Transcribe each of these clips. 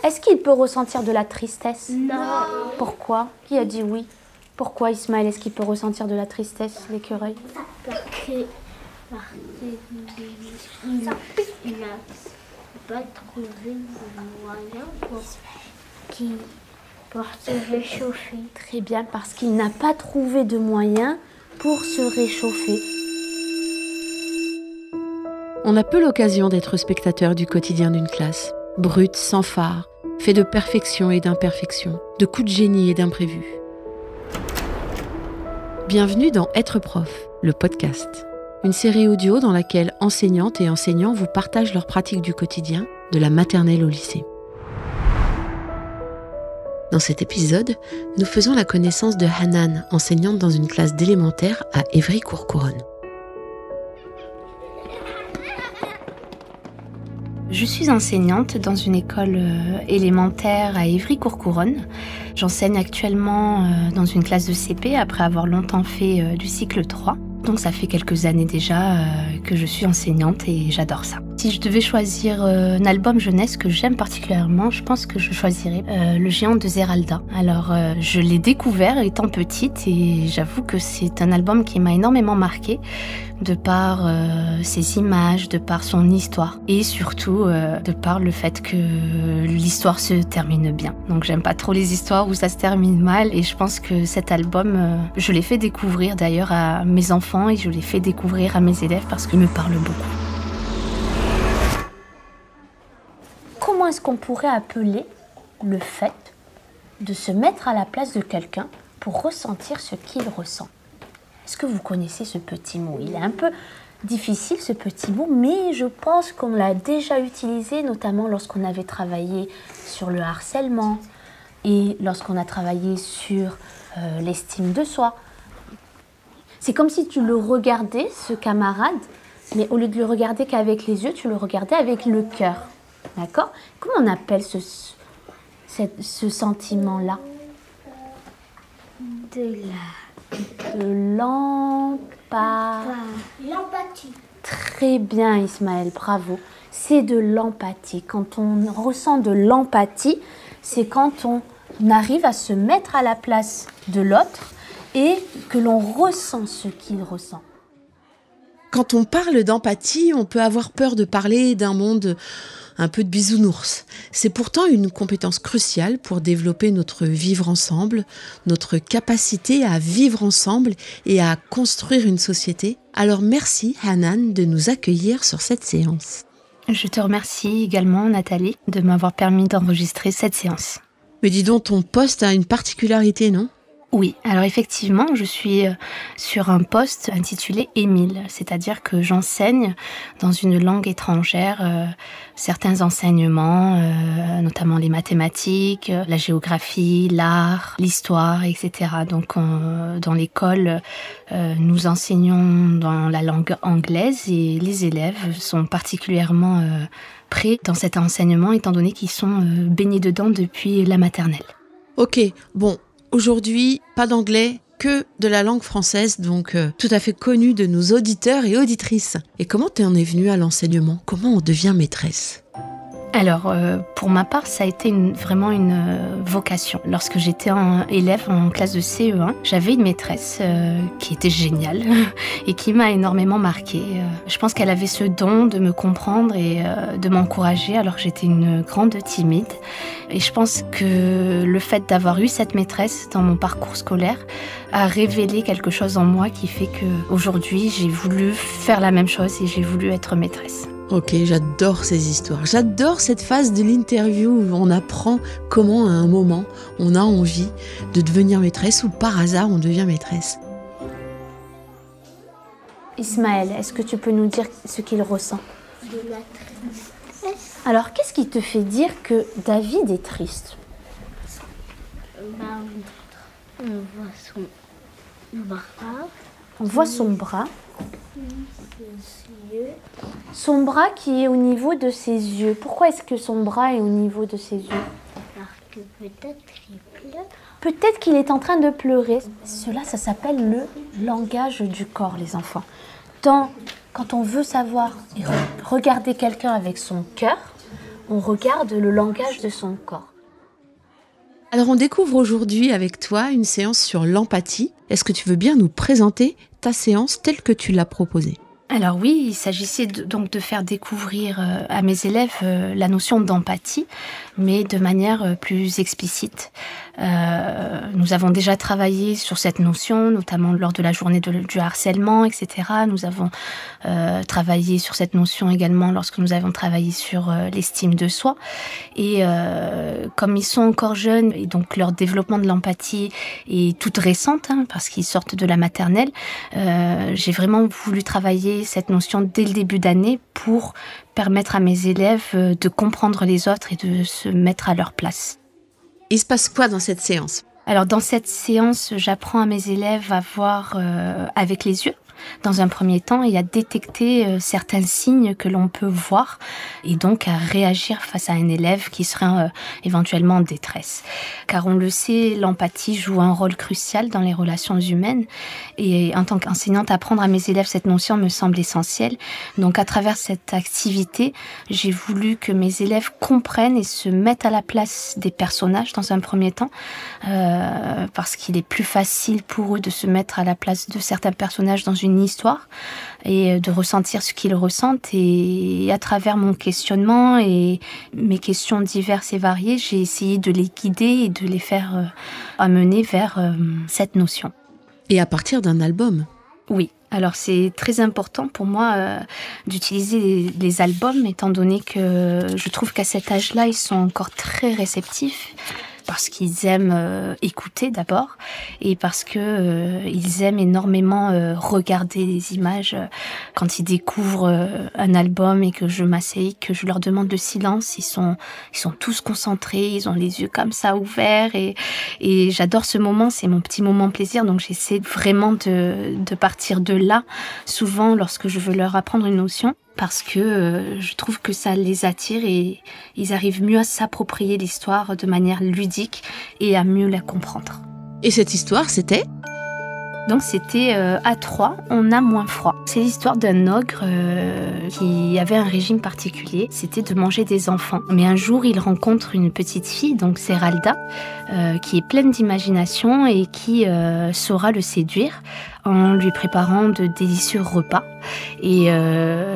Est-ce qu'il peut ressentir de la tristesse? Non. Pourquoi? Qui a dit oui? Pourquoi, Ismaël, est-ce qu'il peut ressentir de la tristesse, l'écureuil? Parce qu'il n'a pas trouvé de moyen pour se réchauffer. Très bien, parce qu'il n'a pas trouvé de moyen pour se réchauffer. On a peu l'occasion d'être spectateur du quotidien d'une classe. Brut, sans phare, fait de perfection et d'imperfection, de coups de génie et d'imprévus. Bienvenue dans Être prof, le podcast. Une série audio dans laquelle enseignantes et enseignants vous partagent leurs pratiques du quotidien, de la maternelle au lycée. Dans cet épisode, nous faisons la connaissance de Hanan, enseignante dans une classe d'élémentaire à Évry-Courcouronnes. Je suis enseignante dans une école élémentaire à Évry-Courcouronnes. J'enseigne actuellement dans une classe de CP après avoir longtemps fait du cycle 3. Donc ça fait quelques années déjà que je suis enseignante et j'adore ça. Si je devais choisir un album jeunesse que j'aime particulièrement, je pense que je choisirais Le Géant de Zeralda. Alors je l'ai découvert étant petite et j'avoue que c'est un album qui m'a énormément marquée de par ses images, de par son histoire et surtout de par le fait que l'histoire se termine bien. Donc j'aime pas trop les histoires où ça se termine mal et je pense que cet album, je l'ai fait découvrir d'ailleurs à mes enfants et je l'ai fait découvrir à mes élèves parce qu'il me parle beaucoup. Comment est-ce qu'on pourrait appeler le fait de se mettre à la place de quelqu'un pour ressentir ce qu'il ressent? Est-ce que vous connaissez ce petit mot? Il est un peu difficile ce petit mot, mais je pense qu'on l'a déjà utilisé, notamment lorsqu'on avait travaillé sur le harcèlement et lorsqu'on a travaillé sur l'estime de soi. C'est comme si tu le regardais, ce camarade, mais au lieu de le regarder qu'avec les yeux, tu le regardais avec le cœur. D'accord? Comment on appelle ce sentiment-là? De l'empathie. Très bien, Ismaël, bravo. C'est de l'empathie. Quand on ressent de l'empathie, c'est quand on arrive à se mettre à la place de l'autre et que l'on ressent ce qu'il ressent. Quand on parle d'empathie, on peut avoir peur de parler d'un monde un peu de bisounours. C'est pourtant une compétence cruciale pour développer notre vivre ensemble, notre capacité à vivre ensemble et à construire une société. Alors merci Hanan de nous accueillir sur cette séance. Je te remercie également Nathalie de m'avoir permis d'enregistrer cette séance. Mais dis donc, ton poste a une particularité, non ? Oui, alors effectivement, je suis sur un poste intitulé Émile, c'est-à-dire que j'enseigne dans une langue étrangère certains enseignements, notamment les mathématiques, la géographie, l'art, l'histoire, etc. Donc dans l'école, nous enseignons dans la langue anglaise et les élèves sont particulièrement prêts dans cet enseignement étant donné qu'ils sont baignés dedans depuis la maternelle. Ok, bon. Aujourd'hui, pas d'anglais, que de la langue française, donc tout à fait connue de nos auditeurs et auditrices. Et comment t'en es venue à l'enseignement? Comment on devient maîtresse? Alors, pour ma part, ça a été vraiment une vocation. Lorsque j'étais élève en classe de CE1, j'avais une maîtresse qui était géniale et qui m'a énormément marquée. Je pense qu'elle avait ce don de me comprendre et de m'encourager alors que j'étais une grande timide. Et je pense que le fait d'avoir eu cette maîtresse dans mon parcours scolaire a révélé quelque chose en moi qui fait qu'aujourd'hui, j'ai voulu faire la même chose et j'ai voulu être maîtresse. Ok, j'adore ces histoires. J'adore cette phase de l'interview où on apprend comment à un moment on a envie de devenir maîtresse ou par hasard on devient maîtresse. Ismaël, est-ce que tu peux nous dire ce qu'il ressent? De la tristesse. Alors, qu'est-ce qui te fait dire que David est triste? On voit son bras. On voit son bras. Ses yeux. Son bras qui est au niveau de ses yeux. Pourquoi est-ce que son bras est au niveau de ses yeux? Parce que peut-être il pleure. Peut-être qu'il est en train de pleurer. Cela, ça s'appelle le langage du corps, les enfants. Quand on veut savoir et regarder quelqu'un avec son cœur, On regarde le langage de son corps. Alors on découvre aujourd'hui avec toi une séance sur l'empathie. Est-ce que tu veux bien nous présenter ta séance telle que tu l'as proposée ? Alors oui, il s'agissait donc de faire découvrir à mes élèves la notion d'empathie, mais de manière plus explicite. Nous avons déjà travaillé sur cette notion, notamment lors de la journée du harcèlement, etc. Nous avons travaillé sur cette notion également lorsque nous avons travaillé sur l'estime de soi. Et comme ils sont encore jeunes, et donc leur développement de l'empathie est toute récente, parce qu'ils sortent de la maternelle, j'ai vraiment voulu travailler cette notion dès le début d'année pour permettre à mes élèves de comprendre les autres et de se mettre à leur place. Il se passe quoi dans cette séance ? Alors dans cette séance, j'apprends à mes élèves à voir avec les yeux, dans un premier temps, et à détecter certains signes que l'on peut voir, et donc à réagir face à un élève qui serait éventuellement en détresse. Car on le sait, l'empathie joue un rôle crucial dans les relations humaines, et en tant qu'enseignante, apprendre à mes élèves cette notion me semble essentielle. Donc à travers cette activité, j'ai voulu que mes élèves comprennent et se mettent à la place des personnages dans un premier temps, parce qu'il est plus facile pour eux de se mettre à la place de certains personnages dans une histoire et de ressentir ce qu'ils ressentent. Et à travers mon questionnement et mes questions diverses et variées, j'ai essayé de les guider et de les faire amener vers cette notion. Et à partir d'un album ? Oui. Alors c'est très important pour moi d'utiliser les albums, étant donné que je trouve qu'à cet âge-là, ils sont encore très réceptifs. Parce qu'ils aiment écouter d'abord, et parce que ils aiment énormément regarder les images. Quand ils découvrent un album et que je m'asseye, que je leur demande le silence, ils sont tous concentrés, ils ont les yeux comme ça ouverts, et j'adore ce moment, c'est mon petit moment plaisir, donc j'essaie vraiment de partir de là, souvent lorsque je veux leur apprendre une notion. Parce que je trouve que ça les attire et ils arrivent mieux à s'approprier l'histoire de manière ludique et à mieux la comprendre. Et cette histoire, c'était ? Donc c'était à 3, on a moins froid. C'est l'histoire d'un ogre qui avait un régime particulier, c'était de manger des enfants. Mais un jour, il rencontre une petite fille, donc Seralda, qui est pleine d'imagination et qui saura le séduire en lui préparant de délicieux repas. Et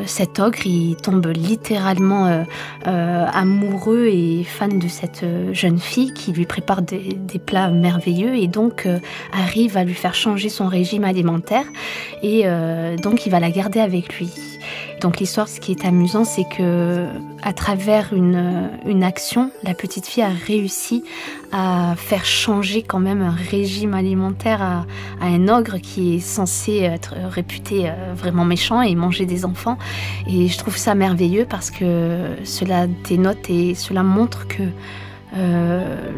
cet ogre, il tombe littéralement amoureux et fan de cette jeune fille qui lui prépare des plats merveilleux et donc arrive à lui faire changer son régime alimentaire et donc il va la garder avec lui. Donc l'histoire, ce qui est amusant, c'est que à travers une action, la petite fille a réussi à faire changer quand même un régime alimentaire à un ogre qui est censé être réputé vraiment méchant et manger des enfants. Et je trouve ça merveilleux parce que cela dénote et cela montre que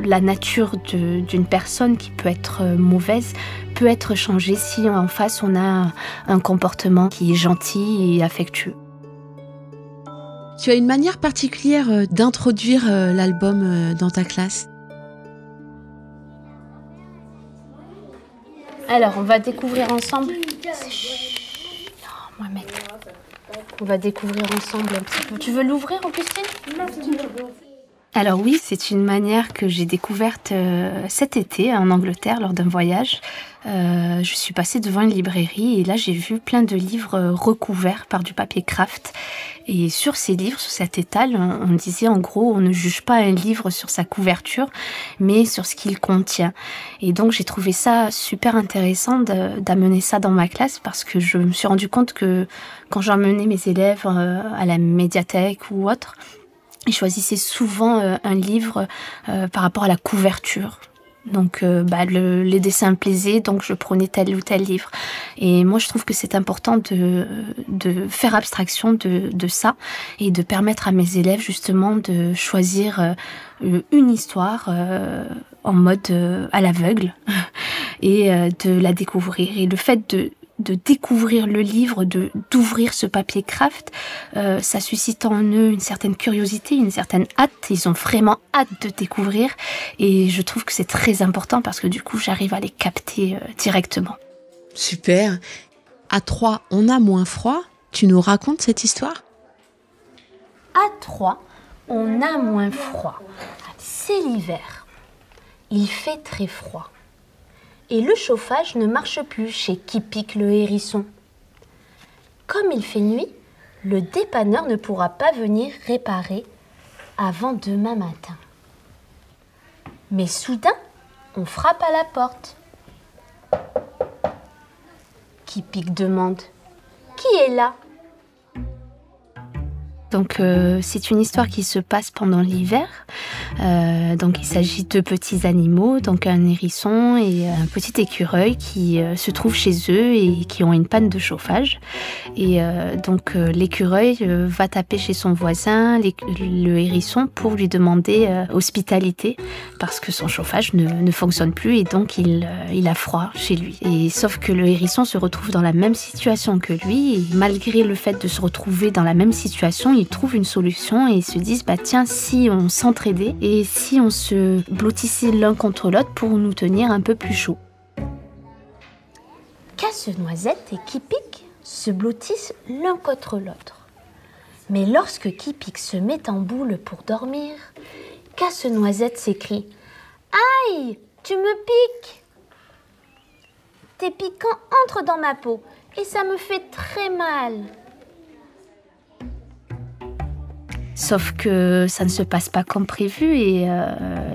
la nature d'une personne qui peut être mauvaise peut être changée si en face on a un comportement qui est gentil et affectueux. Tu as une manière particulière d'introduire l'album dans ta classe ? Alors, on va découvrir ensemble... Non, Mohamed. On va découvrir ensemble un petit peu. Tu veux l'ouvrir, Augustine ? Alors oui, c'est une manière que j'ai découverte cet été en Angleterre lors d'un voyage. Je suis passée devant une librairie et là j'ai vu plein de livres recouverts par du papier craft. Et sur ces livres, sur cet étal, on disait en gros, on ne juge pas un livre sur sa couverture, mais sur ce qu'il contient. Et donc j'ai trouvé ça super intéressant d'amener ça dans ma classe parce que je me suis rendu compte que quand j'emmenais mes élèves à la médiathèque ou autre, ils choisissaient souvent un livre par rapport à la couverture. Donc les dessins me plaisaient, donc je prenais tel ou tel livre. Et moi, je trouve que c'est important de faire abstraction de ça et de permettre à mes élèves justement de choisir une histoire en mode à l'aveugle et de la découvrir. Et le fait de découvrir le livre, d'ouvrir ce papier craft, ça suscite en eux une certaine curiosité, une certaine hâte. Ils ont vraiment hâte de découvrir et je trouve que c'est très important parce que du coup, j'arrive à les capter directement. Super. À 3, on a moins froid. Tu nous racontes cette histoire ? À 3, on a moins froid. C'est l'hiver. Il fait très froid. Et le chauffage ne marche plus chez Kipik le hérisson. Comme il fait nuit, le dépanneur ne pourra pas venir réparer avant demain matin. Mais soudain, on frappe à la porte. Kipik demande « Qui est là ?» Donc c'est une histoire qui se passe pendant l'hiver. Donc il s'agit de petits animaux, donc un hérisson et un petit écureuil qui se trouvent chez eux et qui ont une panne de chauffage. Et donc l'écureuil va taper chez son voisin, le hérisson, pour lui demander hospitalité parce que son chauffage ne fonctionne plus et donc il a froid chez lui. Et sauf que le hérisson se retrouve dans la même situation que lui et malgré le fait de se retrouver dans la même situation, ils trouvent une solution et ils se disent tiens, si on s'entraidait et si on se blottissait l'un contre l'autre pour nous tenir un peu plus chaud. Casse-Noisette et Kipik se blottissent l'un contre l'autre. Mais lorsque Kipik se met en boule pour dormir, Casse-Noisette s'écrie « Aïe, tu me piques ! Tes piquants entrent dans ma peau et ça me fait très mal. » Sauf que ça ne se passe pas comme prévu et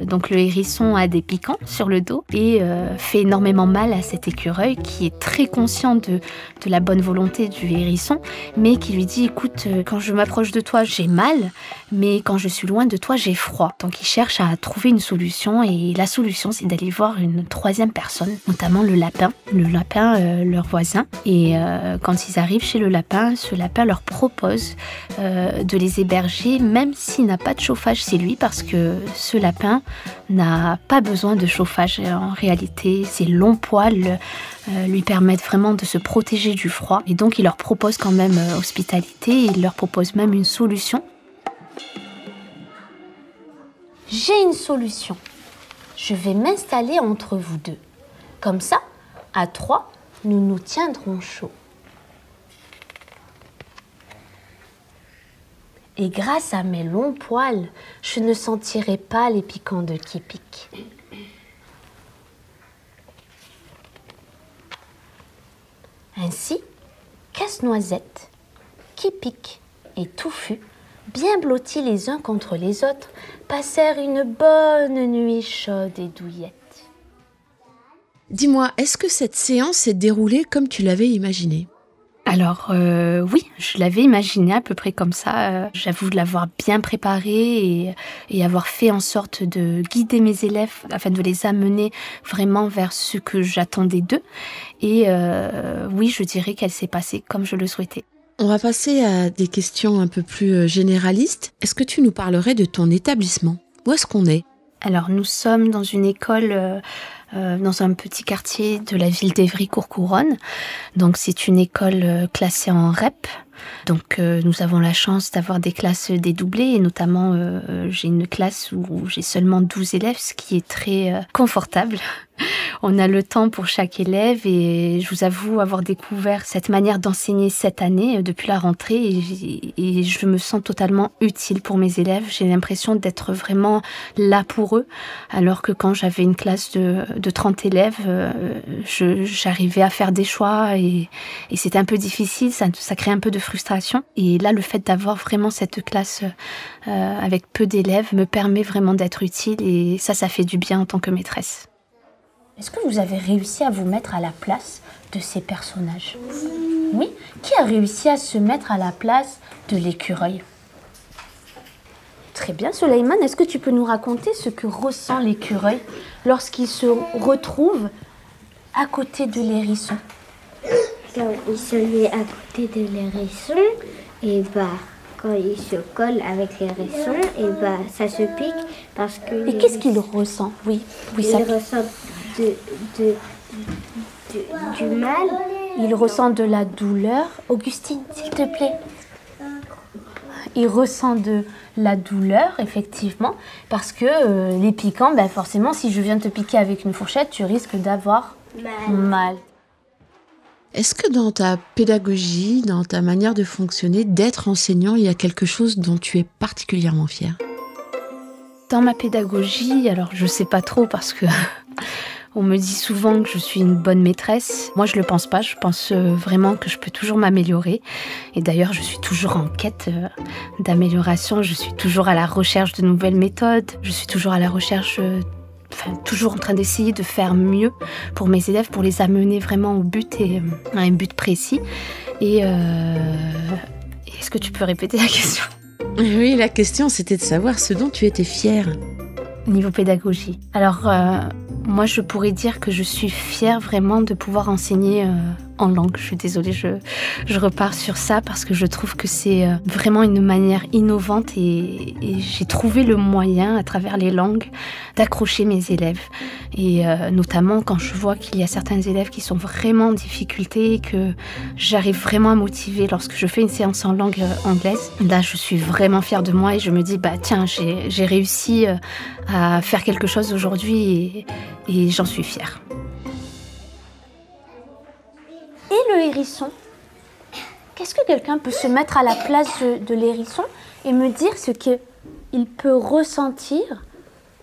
donc le hérisson a des piquants sur le dos et fait énormément mal à cet écureuil qui est très conscient de la bonne volonté du hérisson mais qui lui dit écoute, quand je m'approche de toi j'ai mal mais quand je suis loin de toi j'ai froid. Donc il cherche à trouver une solution et la solution c'est d'aller voir une troisième personne, notamment le lapin, leur voisin. Et quand ils arrivent chez le lapin, ce lapin leur propose de les héberger même s'il n'a pas de chauffage chez lui parce que ce lapin n'a pas besoin de chauffage. En réalité, ses longs poils lui permettent vraiment de se protéger du froid et donc il leur propose quand même hospitalité et il leur propose même une solution. J'ai une solution. Je vais m'installer entre vous deux. Comme ça, à 3, nous nous tiendrons chaud. Et grâce à mes longs poils, je ne sentirai pas les piquants de Kipik. Ainsi, Casse-Noisette, Kipik et Touffu, bien blottis les uns contre les autres, passèrent une bonne nuit chaude et douillette. Dis-moi, est-ce que cette séance s'est déroulée comme tu l'avais imaginé ? Alors oui, je l'avais imaginé à peu près comme ça. J'avoue de l'avoir bien préparé et avoir fait en sorte de guider mes élèves afin de les amener vraiment vers ce que j'attendais d'eux. Et oui, je dirais qu'elle s'est passée comme je le souhaitais. On va passer à des questions un peu plus généralistes. Est-ce que tu nous parlerais de ton établissement ? Où est-ce qu'on est ? Alors nous sommes dans une école dans un petit quartier de la ville d'Évry-Courcouronnes. Donc c'est une école classée en REP. Donc nous avons la chance d'avoir des classes dédoublées et notamment j'ai une classe où j'ai seulement 12 élèves, ce qui est très confortable. On a le temps pour chaque élève et je vous avoue avoir découvert cette manière d'enseigner cette année depuis la rentrée et je me sens totalement utile pour mes élèves. J'ai l'impression d'être vraiment là pour eux alors que quand j'avais une classe de 30 élèves, j'arrivais à faire des choix et c'était un peu difficile, ça crée un peu de frustration. Et là, le fait d'avoir vraiment cette classe avec peu d'élèves me permet vraiment d'être utile et ça fait du bien en tant que maîtresse. Est-ce que vous avez réussi à vous mettre à la place de ces personnages ? Oui ? Qui a réussi à se mettre à la place de l'écureuil ? Très bien, Soleiman, est-ce que tu peux nous raconter ce que ressent l'écureuil lorsqu'il se retrouve à côté de l'hérisson ? Quand il se met à côté de l'hérisson, et quand il se colle avec l'hérisson, et ça se pique parce que... Et qu'est-ce qu'il ressent ? Oui, ça il ressent du mal. Il ressent de la douleur. Augustine, s'il te plaît. Il ressent de la douleur, effectivement, parce que les piquants, forcément, si je viens te piquer avec une fourchette, tu risques d'avoir mal. Est-ce que dans ta pédagogie, dans ta manière de fonctionner, d'être enseignant, il y a quelque chose dont tu es particulièrement fière ? Dans ma pédagogie, alors je sais pas trop parce que on me dit souvent que je suis une bonne maîtresse. Moi, je le pense pas. Je pense vraiment que je peux toujours m'améliorer. Et d'ailleurs, je suis toujours en quête d'amélioration. Je suis toujours à la recherche de nouvelles méthodes. Je suis toujours à la recherche, toujours en train d'essayer de faire mieux pour mes élèves, pour les amener vraiment au but et à un but précis. Et est-ce que tu peux répéter la question ? Oui, la question, c'était de savoir ce dont tu étais fière. Niveau pédagogie. Alors, moi, je pourrais dire que je suis fière vraiment de pouvoir enseigner en langue. Je suis désolée, je repars sur ça parce que je trouve que c'est vraiment une manière innovante et j'ai trouvé le moyen, à travers les langues, d'accrocher mes élèves. Et notamment quand je vois qu'il y a certains élèves qui sont vraiment en difficulté et que j'arrive vraiment à motiver lorsque je fais une séance en langue anglaise. Là, je suis vraiment fière de moi et je me dis, tiens, j'ai réussi à faire quelque chose aujourd'hui et j'en suis fière. Et le hérisson, qu'est-ce que quelqu'un peut se mettre à la place de l'hérisson et me dire ce qu'il peut ressentir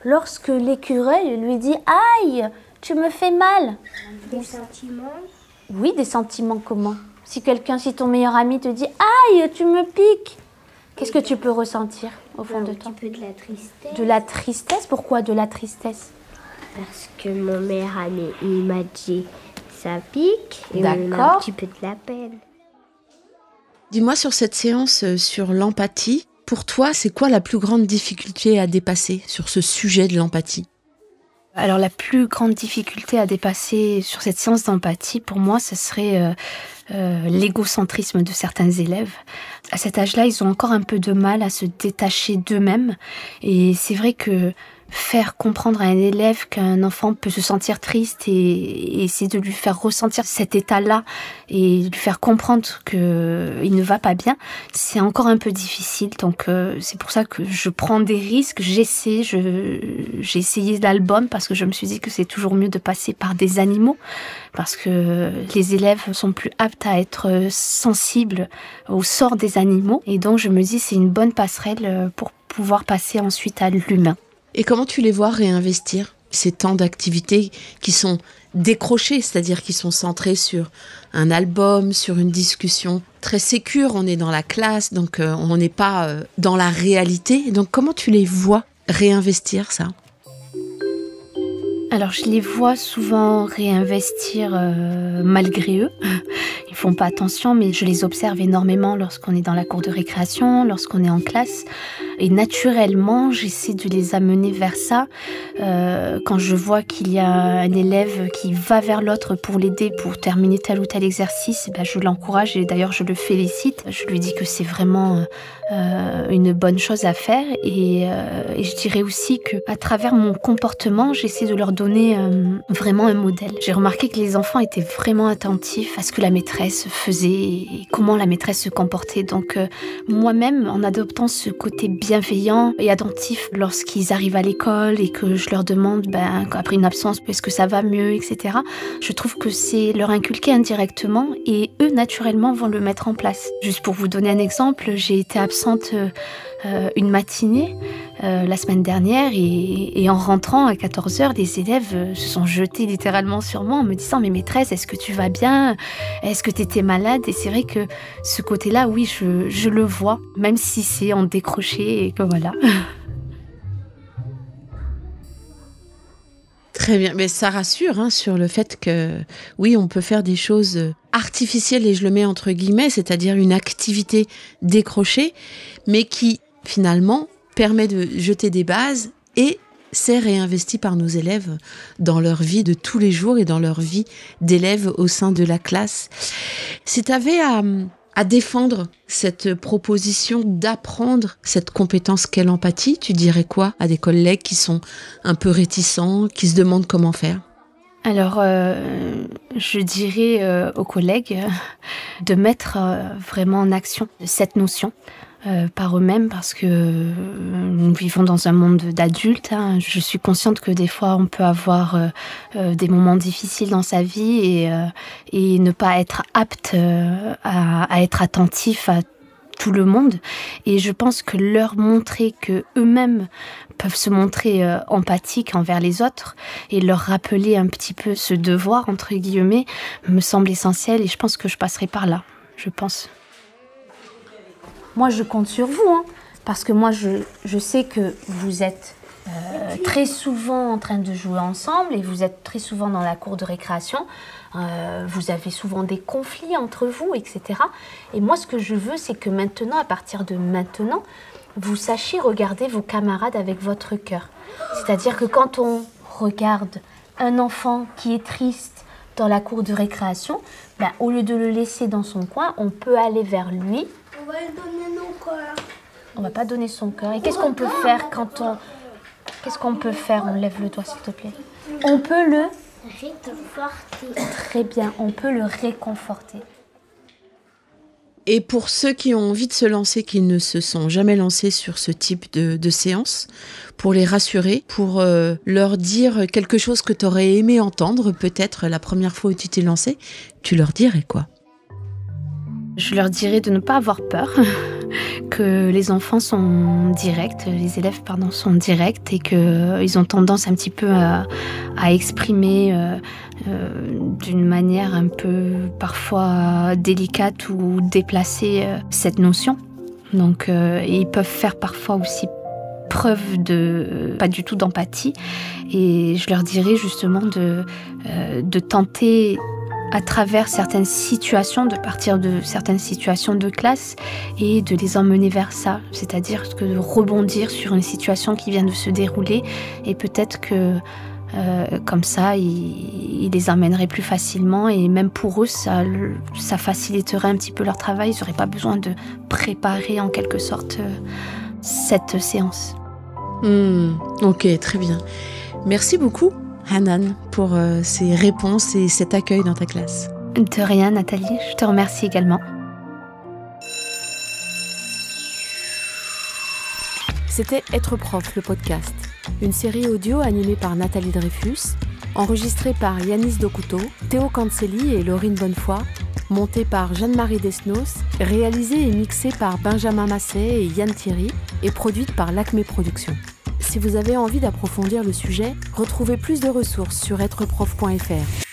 lorsque l'écureuil lui dit « Aïe, tu me fais mal !» Des sentiments. Oui, des sentiments comment ? Si ton meilleur ami te dit « Aïe, tu me piques !» Qu'est-ce que tu peux ressentir au fond de toi ? Un petit peu de la tristesse. De la tristesse ? Pourquoi de la tristesse ? Parce que mon meilleur ami, il m'a dit ça pique et D'accord. on a un petit peu de la peine. Dis-moi, sur cette séance sur l'empathie, pour toi, c'est quoi la plus grande difficulté à dépasser sur ce sujet de l'empathie ? Alors la plus grande difficulté à dépasser sur cette séance d'empathie, pour moi, ce serait l'égocentrisme de certains élèves. À cet âge-là, ils ont encore un peu de mal à se détacher d'eux-mêmes. Et c'est vrai que faire comprendre à un élève qu'un enfant peut se sentir triste et essayer de lui faire ressentir cet état-là et lui faire comprendre qu'il ne va pas bien, c'est encore un peu difficile. Donc c'est pour ça que je prends des risques, j'ai essayé l'album parce que je me suis dit que c'est toujours mieux de passer par des animaux parce que les élèves sont plus aptes à être sensibles au sort des animaux et donc je me dis c'est une bonne passerelle pour pouvoir passer ensuite à l'humain. Et comment tu les vois réinvestir ces temps d'activités qui sont décrochés, c'est-à-dire qui sont centrés sur un album, sur une discussion très sécure, on est dans la classe, donc on n'est pas dans la réalité. Donc comment tu les vois réinvestir ça ? Alors je les vois souvent réinvestir malgré eux. Ils font pas attention, mais je les observe énormément lorsqu'on est dans la cour de récréation, lorsqu'on est en classe. Et naturellement, j'essaie de les amener vers ça. Quand je vois qu'il y a un élève qui va vers l'autre pour l'aider, pour terminer tel ou tel exercice, je l'encourage et d'ailleurs je le félicite. Je lui dis que c'est vraiment une bonne chose à faire. Et je dirais aussi qu'à travers mon comportement, j'essaie de leur donner vraiment un modèle. J'ai remarqué que les enfants étaient vraiment attentifs à ce que la maîtresse faisait et comment la maîtresse se comportait. Donc moi-même, en adoptant ce côté bienveillant et attentif lorsqu'ils arrivent à l'école et que je leur demande, après une absence, est-ce que ça va mieux, etc. Je trouve que c'est leur inculquer indirectement et eux, naturellement, vont le mettre en place. Juste pour vous donner un exemple, j'ai été absente une matinée la semaine dernière et en rentrant à 14h, les élèves se sont jetés littéralement sur moi en me disant « Mais maîtresse, est-ce que tu vas bien ? Est-ce que tu étais malade ?» Et c'est vrai que ce côté-là, oui, je le vois, même si c'est en décroché et que voilà. Très bien, mais ça rassure sur le fait que, oui, on peut faire des choses artificielles, et je le mets entre guillemets, c'est-à-dire une activité décrochée, mais qui, finalement, permet de jeter des bases et c'est réinvesti par nos élèves dans leur vie de tous les jours et dans leur vie d'élèves au sein de la classe. Si tu avais à défendre cette proposition d'apprendre cette compétence qu'est l'empathie, tu dirais quoi à des collègues qui sont un peu réticents, qui se demandent comment faire ? Alors, je dirais aux collègues de mettre vraiment en action cette notion par eux-mêmes parce que nous vivons dans un monde d'adultes. Je suis consciente que des fois on peut avoir des moments difficiles dans sa vie et ne pas être apte à être attentif à tout le monde. Et je pense que leur montrer que eux-mêmes peuvent se montrer empathiques envers les autres et leur rappeler un petit peu ce devoir, entre guillemets, me semble essentiel et je pense que je passerai par là, je pense. Moi, je compte sur vous, parce que moi, je sais que vous êtes très souvent en train de jouer ensemble et vous êtes très souvent dans la cour de récréation. Vous avez souvent des conflits entre vous, etc. Et moi, ce que je veux, c'est que maintenant, à partir de maintenant, vous sachiez regarder vos camarades avec votre cœur. C'est-à-dire que quand on regarde un enfant qui est triste dans la cour de récréation, au lieu de le laisser dans son coin, on peut aller vers lui. On va lui donner nos cœurs. On va pas donner son cœur. Et qu'est-ce qu'on peut faire quand on... Qu'est-ce qu'on peut faire? On lève le doigt, s'il te plaît. On peut le... réconforter. Très bien, on peut le réconforter. Et pour ceux qui ont envie de se lancer, qui ne se sont jamais lancés sur ce type de séance, pour les rassurer, pour leur dire quelque chose que tu aurais aimé entendre, peut-être la première fois où tu t'es lancé, tu leur dirais quoi? Je leur dirais de ne pas avoir peur, que les enfants sont directs, les élèves sont directs et qu'ils ont tendance un petit peu à exprimer d'une manière un peu parfois délicate ou déplacée cette notion. Donc ils peuvent faire parfois aussi preuve de pas du tout d'empathie et je leur dirais justement de tenter à travers certaines situations, de partir de certaines situations de classe et de les emmener vers ça. C'est-à-dire que de rebondir sur une situation qui vient de se dérouler et peut-être que comme ça, ils les emmèneraient plus facilement et même pour eux, ça faciliterait un petit peu leur travail. Ils n'auraient pas besoin de préparer en quelque sorte cette séance. Ok, très bien. Merci beaucoup, Hanan, pour ces réponses et cet accueil dans ta classe. De rien, Nathalie. Je te remercie également. C'était Être prof, le podcast. Une série audio animée par Nathalie Dreyfus, enregistrée par Yanis Dokuto, Théo Cancelli et Laurine Bonnefoy, montée par Jeanne-Marie Desnos, réalisée et mixée par Benjamin Masset et Yann Thierry et produite par l'Acme Productions. Si vous avez envie d'approfondir le sujet, retrouvez plus de ressources sur êtreprof.fr.